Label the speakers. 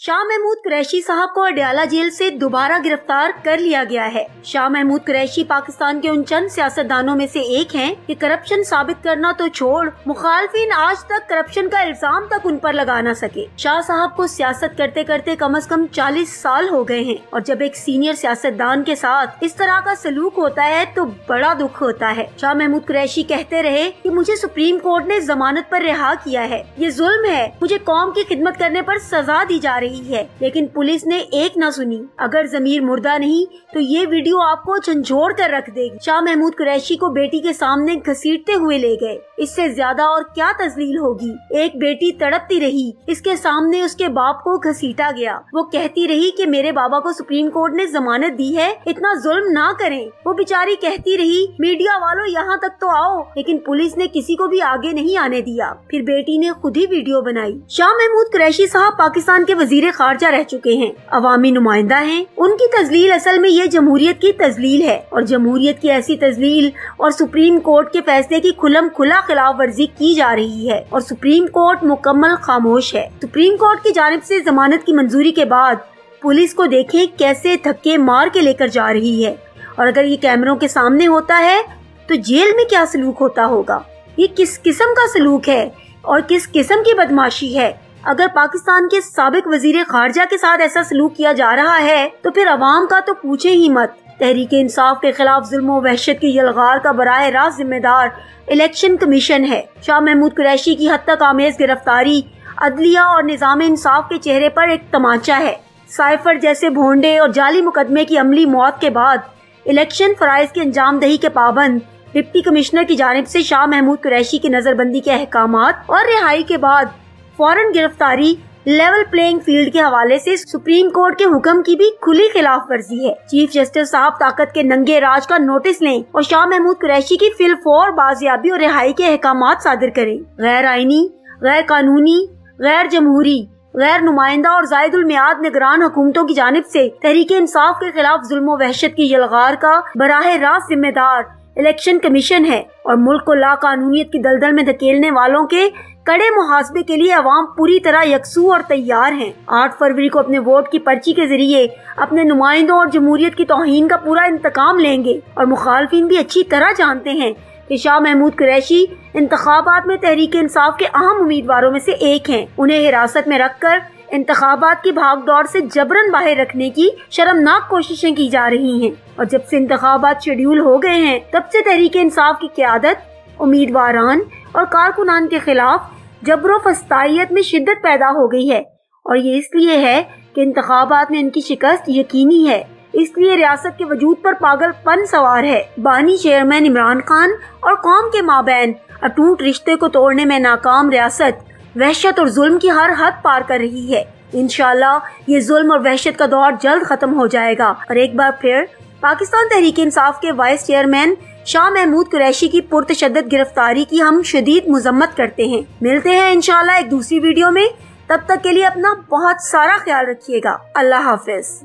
Speaker 1: शाह महमूद कुरैशी साहब को अडयाला जेल से दोबारा गिरफ्तार कर लिया गया है। शाह महमूद कुरैशी पाकिस्तान के उन चंद सियासतदानों में से एक हैं कि करप्शन साबित करना तो छोड़, मुखालफिन आज तक करप्शन का इल्जाम तक उन पर लगा न सके। शाह साहब को सियासत करते करते कम से कम 40 साल हो गए हैं और जब एक सीनियर सियासतदान के साथ इस तरह का सलूक होता है तो बड़ा दुख होता है। शाह महमूद कुरैशी कहते रहे कि मुझे सुप्रीम कोर्ट ने जमानत पर रिहा किया है, ये जुल्म है, मुझे कौम की खिदमत करने पर सजा दी जा रही है, लेकिन पुलिस ने एक न सुनी। अगर जमीर मुर्दा नहीं तो ये वीडियो आपको झंझोड़ कर रख देगी। शाह महमूद कुरैशी को बेटी के सामने घसीटते हुए ले गए, इससे ज्यादा और क्या तजलील होगी। एक बेटी तड़पती रही, इसके सामने उसके बाप को घसीटा गया। वो कहती रही कि मेरे बाबा को सुप्रीम कोर्ट ने जमानत दी है, इतना जुल्म ना करें। वो बेचारी कहती रही मीडिया वालों यहाँ तक तो आओ, लेकिन पुलिस ने किसी को भी आगे नहीं आने दिया। फिर बेटी ने खुद ही वीडियो बनाई। शाह महमूद कुरैशी साहब पाकिस्तान के वजीर खारजा रह चुके हैं, अवामी नुमाइंदा हैं। उनकी तजलील असल में ये जमहूरियत की तजलील है और जमहूरियत की ऐसी तजलील और सुप्रीम कोर्ट के फैसले की खुलम खुला खिलाफ वर्जी की जा रही है और सुप्रीम कोर्ट मुकम्मल खामोश है। सुप्रीम कोर्ट की जानिब से जमानत की मंजूरी के बाद पुलिस को देखें कैसे धक्के मार के लेकर जा रही है, और अगर ये कैमरों के सामने होता है तो जेल में क्या सलूक होता होगा। ये किस किस्म का सलूक है और किस किस्म की बदमाशी है। अगर पाकिस्तान के साबिक वजीर खारजा के साथ ऐसा सलूक किया जा रहा है तो फिर अवाम का तो पूछे ही मत। तहरीक इंसाफ के खिलाफ जुल्म व वहशत की यलगार का बराह रास्त जिम्मेदार इलेक्शन कमीशन है। शाह महमूद कुरैशी की हद तक आमेज गिरफ्तारी अदलिया और निजाम इंसाफ के चेहरे पर एक तमाचा है। साइफर जैसे भोंडे और जाली मुकदमे की अमली मौत के बाद इलेक्शन फराइज की अंजाम दही के पाबंद डिप्टी कमिश्नर की जानिब से शाह महमूद कुरैशी की नजरबंदी के अहकामात और रिहाई के बाद फौरन गिरफ्तारी लेवल प्लेइंग फील्ड के हवाले से सुप्रीम कोर्ट के हुक्म की भी खुली खिलाफ वर्जी है। चीफ जस्टिस साहब ताकत के नंगे राज का नोटिस लें और शाह महमूद कुरैशी की फिलफौर बाजियाबी और रिहाई के अहकामात सादिर करें। गैर आईनी, गैर कानूनी, गैर जमहूरी, गैर नुमाइंदा और जायदुल मियाद निगरान हुकूमतों की जानिब से तहरीक इंसाफ के खिलाफ जुल्म व वहशत की यलगार का बराह रास्त जिम्मेदार इलेक्शन कमीशन है और मुल्क को लाकानूनियत की दलदल में धकेलने वालों के कड़े मुहासबे के लिए अवाम पूरी तरह यकसू और तैयार हैं। 8 फरवरी को अपने वोट की पर्ची के जरिए अपने नुमाइंदों और जमहूरियत की तौहीन का पूरा इंतकाम लेंगे और मुखालफिन भी अच्छी तरह जानते हैं कि शाह महमूद कुरैशी इंतखाबात में तहरीक इंसाफ के अहम उम्मीदवारों में से एक हैं। उन्हें हिरासत में रखकर इंतखाबात की भाग दौड़ से जबरन बाहर रखने की शर्मनाक कोशिशें की जा रही हैं और जब से इंतखाबात शेड्यूल हो गए हैं तब से तहरीक इंसाफ की क़यादत उम्मीदवारान और कारकुनान के खिलाफ जबरो फस्तायत में शिद्दत पैदा हो गई है और ये इसलिए है कि इंतखाबात में इनकी शिकस्त यकीनी है। इसलिए रियासत के वजूद पर पागलपन सवार है। बानी चेयरमैन इमरान खान और कौम के माबैन अटूट रिश्ते को तोड़ने में नाकाम रियासत वहशत और जुल्म की हर हद पार कर रही है। इंशाल्लाह ये जुल्म और वहशत का दौर जल्द खत्म हो जाएगा और एक बार फिर पाकिस्तान तहरीक इंसाफ के वाइस चेयरमैन शाह महमूद कुरैशी की पुरतशद्दद गिरफ्तारी की हम शदीद मुजम्मत करते हैं। मिलते हैं इंशाल्लाह एक दूसरी वीडियो में, तब तक के लिए अपना बहुत सारा ख्याल रखिएगा। अल्लाह हाफिज।